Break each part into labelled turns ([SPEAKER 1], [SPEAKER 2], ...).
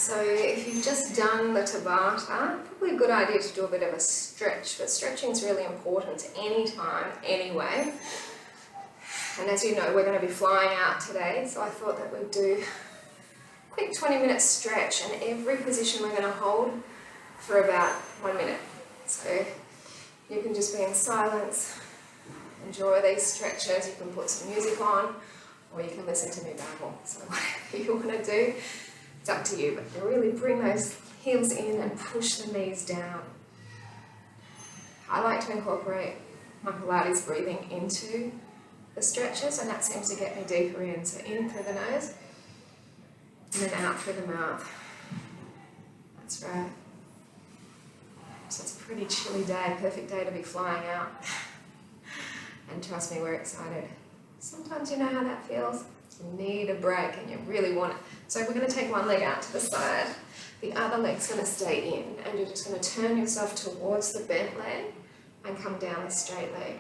[SPEAKER 1] So if you've just done the Tabata, probably a good idea to do a bit of a stretch, but stretching is really important any time, anyway. And as you know, we're going to be flying out today, so I thought that we'd do a quick 20-minute stretch, and every position we're going to hold for about 1 minute. So you can just be in silence, enjoy these stretches, you can put some music on, or you can listen to me babble. So whatever you want to do, it's up to you, but really bring those heels in and push the knees down. I like to incorporate my Pilates breathing into the stretches, and that seems to get me deeper in. So in through the nose, and then out through the mouth. That's right. So it's a pretty chilly day, perfect day to be flying out. And trust me, we're excited. Sometimes you know how that feels. You need a break and you really want it. So we're going to take one leg out to the side. The other leg's going to stay in, and you're just going to turn yourself towards the bent leg and come down the straight leg.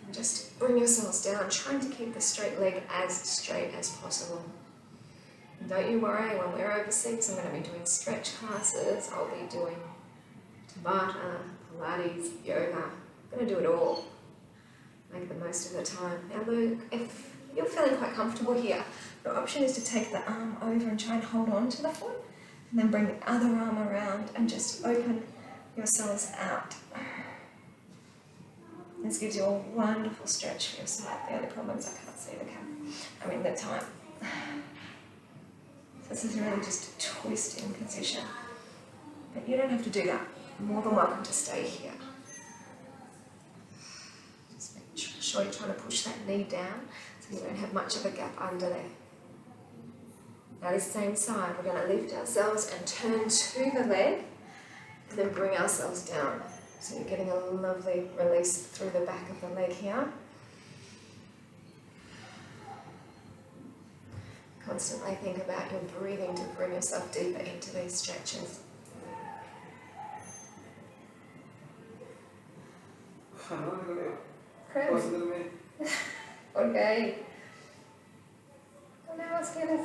[SPEAKER 1] And just bring yourselves down, trying to keep the straight leg as straight as possible. And don't you worry, when we're overseas, I'm going to be doing stretch classes. I'll be doing Tabata, Pilates, yoga. I'm going to do it all. Make the most of the time. Now look, if you're feeling quite comfortable here, the option is to take the arm over and try and hold on to the foot, and then bring the other arm around and just open yourselves out. This gives you a wonderful stretch for your side. The only problem is I can't see the time. So this is really just a twisting position. But you don't have to do that. You're more than welcome to stay here. Just make sure you're trying to push that knee down so you don't have much of a gap under there. Now this same side, we're going to lift ourselves and turn to the leg, and then bring ourselves down. So you're getting a lovely release through the back of the leg here. Constantly think about your breathing to bring yourself deeper into these stretches. Okay. Now let's get it.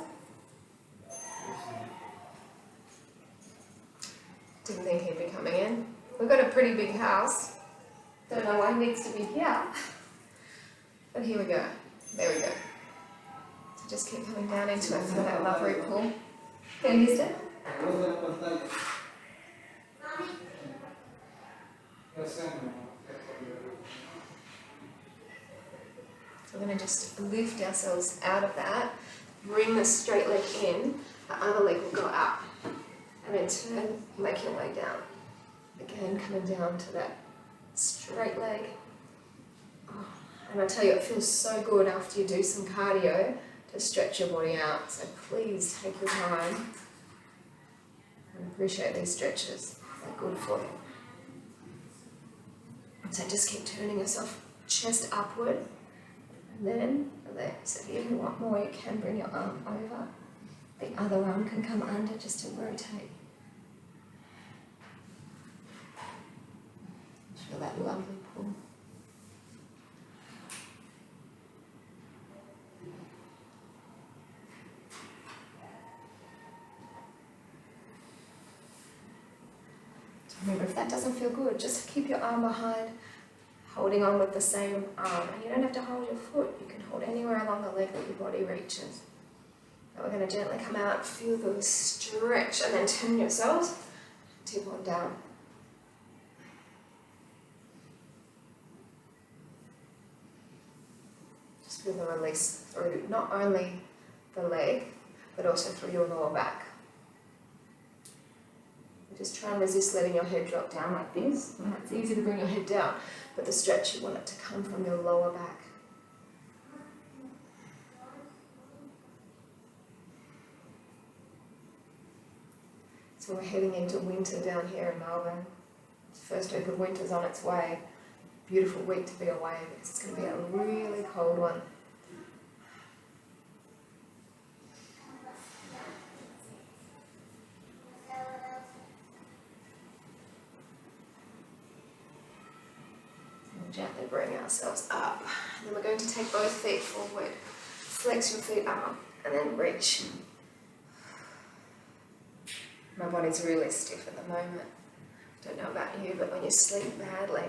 [SPEAKER 1] Didn't think he'd be coming in. We've got a pretty big house. Don't know why he needs to be here. But here we go. There we go. So just keep coming down into it for that lovely pull. Can you use it? So we're going to just lift ourselves out of that, bring the straight leg in, the other leg will go up, and then turn, make your way down. Again, coming down to that straight leg. Oh, and I tell you, it feels so good after you do some cardio to stretch your body out. So please take your time and appreciate these stretches. They're good for you. So just keep turning yourself chest upward, and then so if you want more, you can bring your arm over. The other arm can come under just to rotate. Feel that lovely pull. So remember, if that doesn't feel good, just keep your arm behind, holding on with the same arm. And you don't have to hold your foot, you can hold anywhere along the leg that your body reaches. Now we're going to gently come out, feel the stretch, and then turn yourselves, tip on down. Just feel the release through not only the leg, but also through your lower back. Just try and resist letting your head drop down like this. And it's easy to bring your head down, but the stretch, you want it to come from your lower back. So we're heading into winter down here in Melbourne. The first week of winter's on its way. Beautiful week to be away because it's going to be a really cold one. Gently bring ourselves up. And then we're going to take both feet forward. Flex your feet up and then reach. My body's really stiff at the moment. Don't know about you, but when you sleep badly,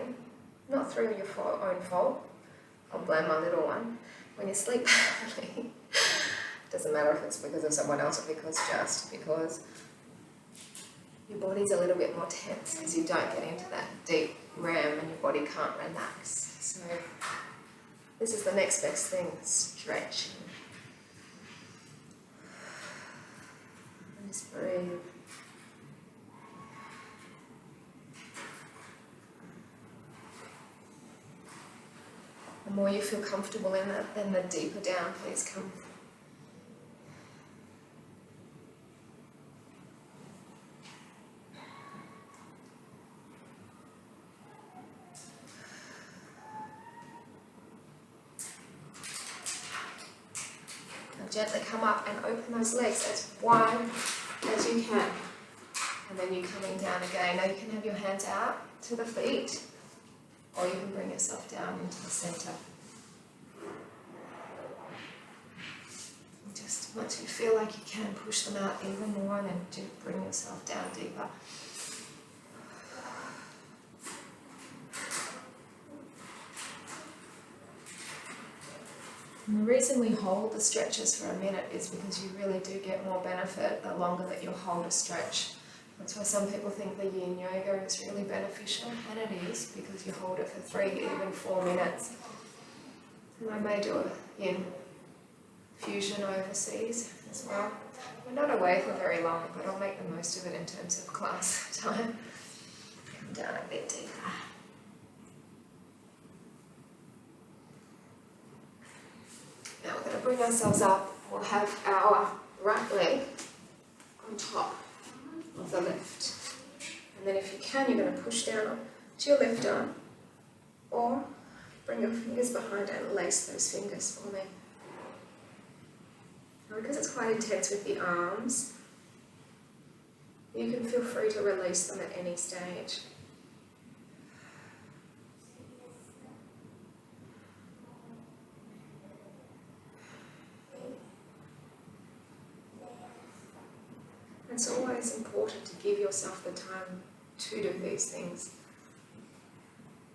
[SPEAKER 1] not through your own fault, I'll blame my little one. When you sleep badly, doesn't matter if it's because of someone else or because your body's a little bit more tense because you don't get into that deep REM and your body can't relax. So this is the next best thing, stretching. And just breathe. The more you feel comfortable in that, then the deeper down please come. Now gently come up and open those legs as wide as you can. And then you're coming down again. Now you can have your hands out to the feet, or you can bring yourself down into the centre. Just once you feel like you can, push them out even more, then do bring yourself down deeper. And the reason we hold the stretches for a minute is because you really do get more benefit the longer that you hold a stretch. That's why some people think the yin yoga is really beneficial, and it is, because you hold it for 3, even 4 minutes. And I may do a yin fusion overseas as well. We're not away for very long, but I'll make the most of it in terms of class time. Come down a bit deeper. Now we're going to bring ourselves up. We'll have our right leg on top of the left. And then if you can, you're going to push down to your left arm, or bring your fingers behind and lace those fingers for me. Now, because it's quite intense with the arms, you can feel free to release them at any stage. It's always important to give yourself the time to do these things.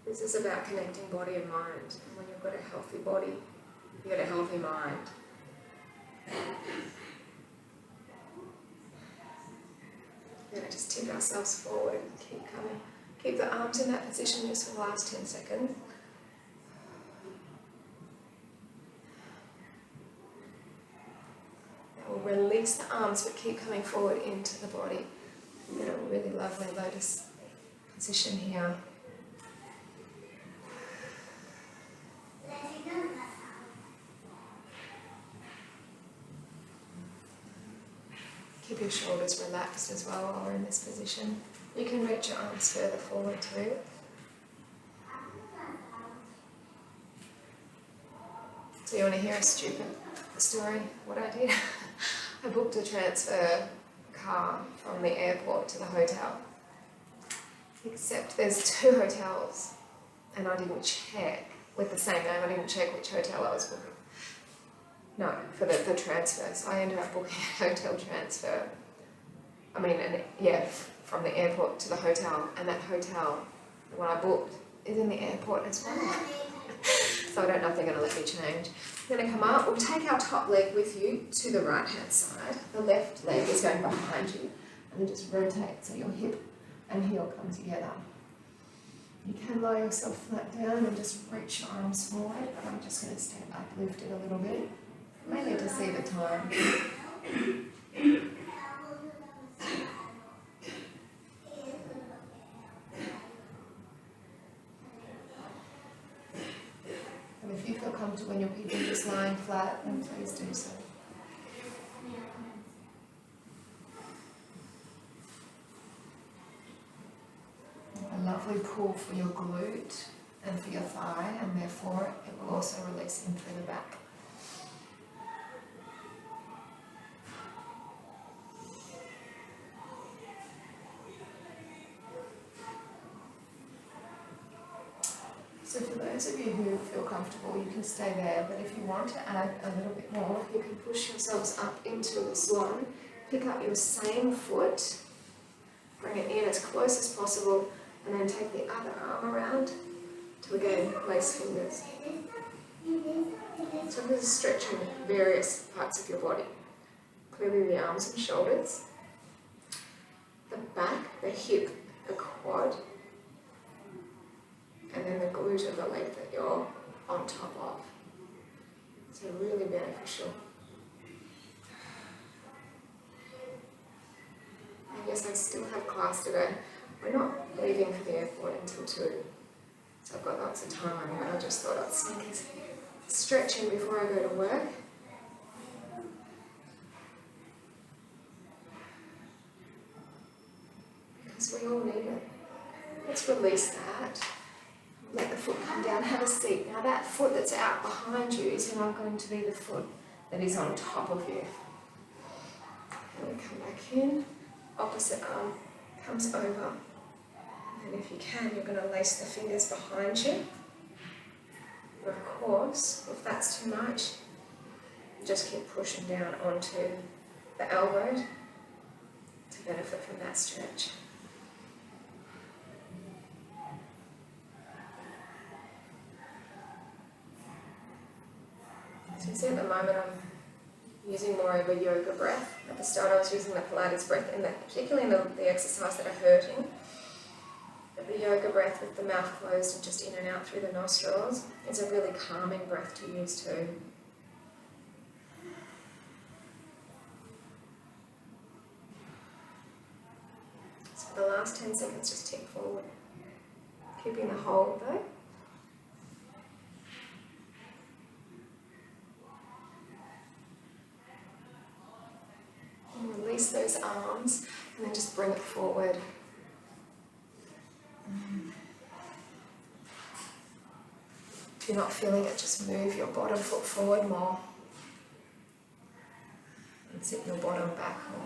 [SPEAKER 1] This is about connecting body and mind. And when you've got a healthy body, you've got a healthy mind. We're going to just tip ourselves forward and keep coming. Keep the arms in that position just for the last 10 seconds. Now we'll release the arms but keep coming forward into the body. We're in a really lovely lotus position here. Keep your shoulders relaxed as well while we're in this position. You can reach your arms further forward too. So you want to hear a stupid story? What I did? I booked a transfer car from the airport to the hotel. Except there's 2 hotels and I didn't check with the same name. I didn't check which hotel I was booking. No, for the transfer. So I ended up booking a hotel transfer. From the airport to the hotel. And that hotel, the one I booked, is in the airport as well. So I don't know if they're going to let me change. We're going to come up. We'll take our top leg with you to the right-hand side. The left leg is going behind you. And then just rotate so your hip and heel come together. You can lie yourself flat down and just reach your arms forward. But I'm just going to stay uplifted a little bit. Mainly to see the time. And if you feel comfortable when you're people just lying flat, then please do so. A lovely pull for your glute and for your thigh, and therefore it will also release in through the back. So for those of you who feel comfortable, you can stay there, but if you want to add a little bit more, you can push yourselves up into the swan, pick up your same foot, Bring it in as close as possible, and then take the other arm around to again lace fingers. So this is stretching various parts of your body. Clearly the arms and shoulders, the back, the hip, the quad, and then the glute of the leg that you're on top of. So really beneficial. And yes, I still have class today. We're not leaving for the airport until 2, so I've got lots of time, and I just thought I'd sneak stretching before I go to work. Because we all need it. Let's release that. Let the foot come down, have a seat. Now that foot that's out behind you is now going to be the foot that is on top of you. And we come back in, opposite arm comes over. And if you can, you're going to lace the fingers behind you. And of course, if that's too much, just keep pushing down onto the elbow to benefit from that stretch. So you see at the moment I'm using more of a yoga breath. At the start I was using the Pilates breath, particularly in the exercise that are hurting. But the yoga breath with the mouth closed and just in and out through the nostrils is a really calming breath to use too. So for the last 10 seconds, just tip forward. Keeping the hold though. And release those arms and then just bring it forward. If you're not feeling it, just move your bottom foot forward more and sit your bottom back more.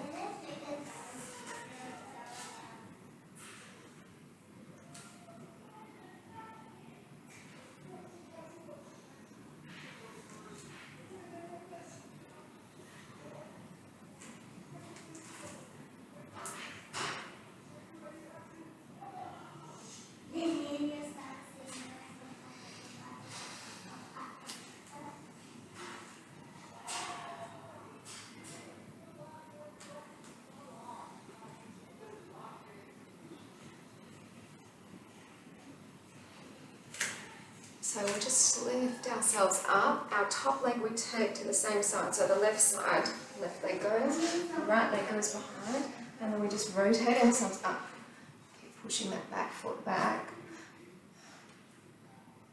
[SPEAKER 1] So we'll just lift ourselves up. Our top leg we take to the same side. So the left side, left leg goes, the right leg goes behind, and then we just rotate ourselves up. Keep pushing that back foot back.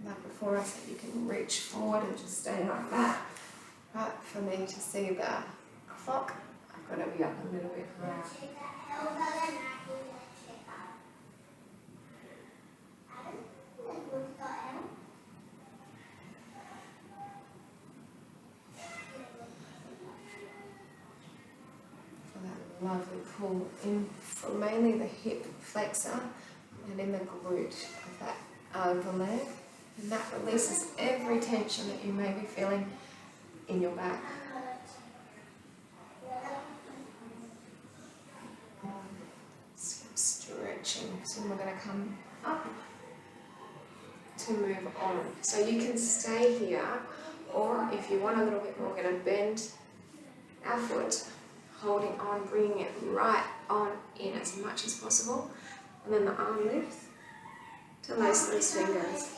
[SPEAKER 1] Like before I said, you can reach forward and just stay like that. But for me to see the clock, I've got to be up a little bit higher. Lovely pull in from mainly the hip flexor and in the glute of the leg, and that releases every tension that you may be feeling in your back. Just keep stretching. Soon we're going to come up to move on. So you can stay here, or if you want a little bit more, we're going to bend our foot, holding on, bringing it right on in as much as possible, and then the arm lift to lace those fingers.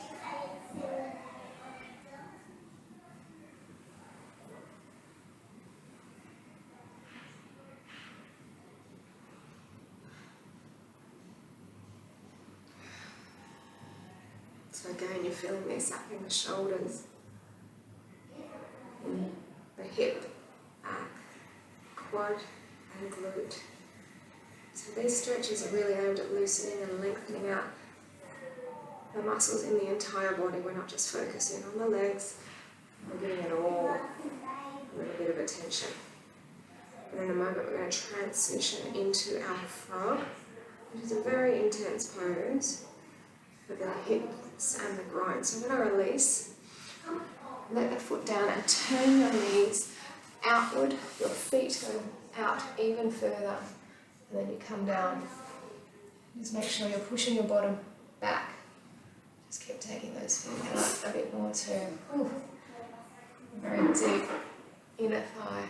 [SPEAKER 1] So again, you're feeling this up in the shoulders, in the hip, back, quad and glute. So these stretches are really aimed at loosening and lengthening out the muscles in the entire body. We're not just focusing on the legs, we're giving it all a little bit of attention. And in a moment we're going to transition into our frog, which is a very intense pose for the hips and the groin. So I'm going to release, let the foot down and turn your knees outward, your feet go out even further, and then you come down Just make sure you're pushing your bottom back. Just keep taking those feet out a bit more too. Ooh. Very deep inner thigh.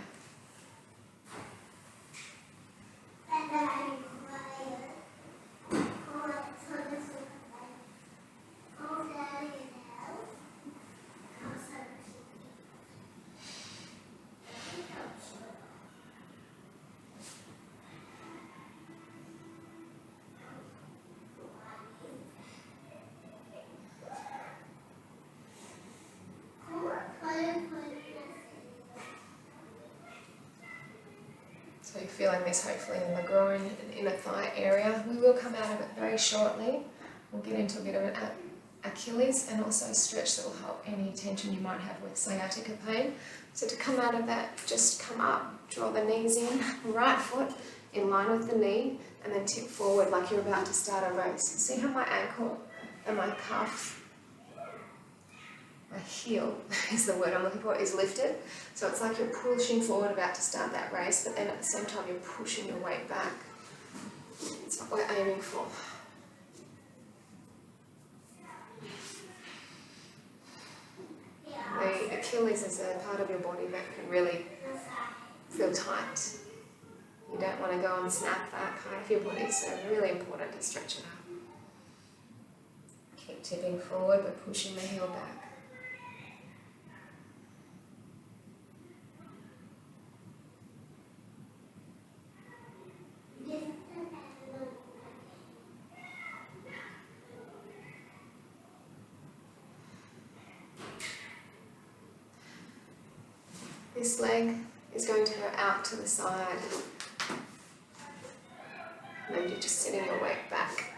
[SPEAKER 1] So you're feeling this hopefully in the groin and inner thigh area. We will come out of it very shortly. We'll get into a bit of an Achilles and also a stretch that will help any tension you might have with sciatica pain. So to come out of that, just come up, draw the knees in, right foot in line with the knee, and then tip forward like you're about to start a race. See how my ankle and my calf, my heel is the word I'm looking for, is lifted. So it's like you're pushing forward about to start that race, but then at the same time you're pushing your weight back. That's what we're aiming for. The Achilles is a part of your body that can really feel tight. You don't want to go and snap that part of your body, so it's really important to stretch it out. Keep tipping forward, but pushing the heel back. This leg is going to go out to the side, and then you're just sitting your weight back.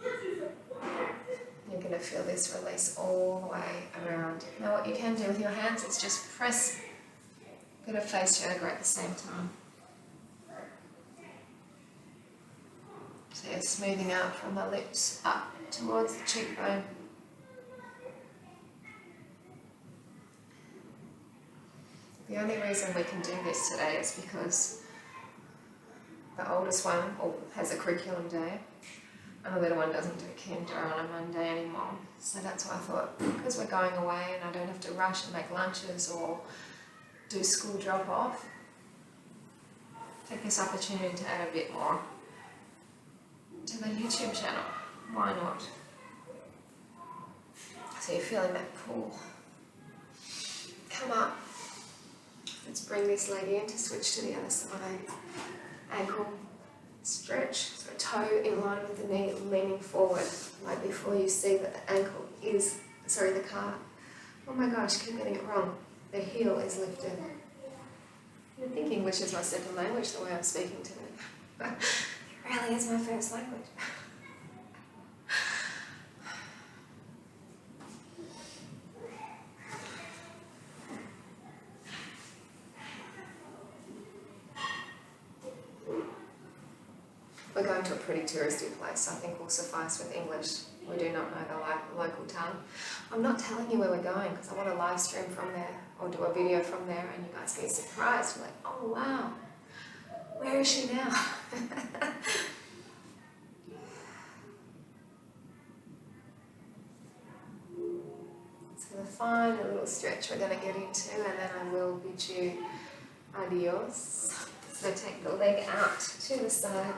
[SPEAKER 1] You're going to feel this release all the way around. Now what you can do with your hands is just press a bit of face yoga at the same time. So you're smoothing out from the lips up towards the cheekbone. The only reason we can do this today is because the oldest one has a curriculum day and the little one doesn't do kinder on a Monday anymore. So that's why I thought, because we're going away and I don't have to rush and make lunches or do school drop off, take this opportunity to add a bit more to the YouTube channel. Why not? So you're feeling that pull. Come up. Let's bring this leg in to switch to the other side. Ankle stretch, so toe in line with the knee, leaning forward, like before you see that the ankle is, the calf. Oh my gosh, keep getting it wrong. The heel is lifted. I think English is my second language, the way I'm speaking to it. It really is my first language. We're going to a pretty touristy place. I think we'll suffice with English. We do not know the local tongue. I'm not telling you where we're going because I want to live stream from there or do a video from there and you guys get surprised. You're like, oh wow, where is she now? So the final little stretch we're going to get into, and then I will bid you adios. So take the leg out to the side.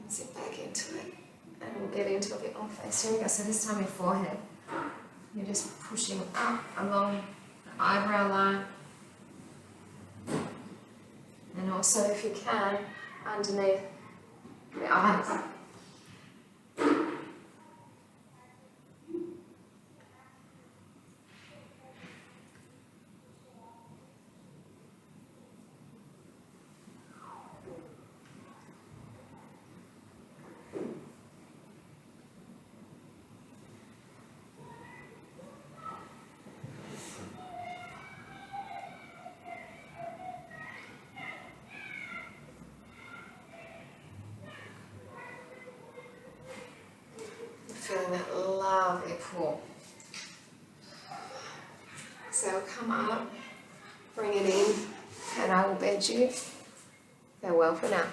[SPEAKER 1] Sit back into it and we'll get into a bit more face yoga. So this time your forehead, you're just pushing up along the eyebrow line, and also if you can underneath the eyes. Feeling that lovely pull. So come up, bring it in, and I will bid you farewell for now.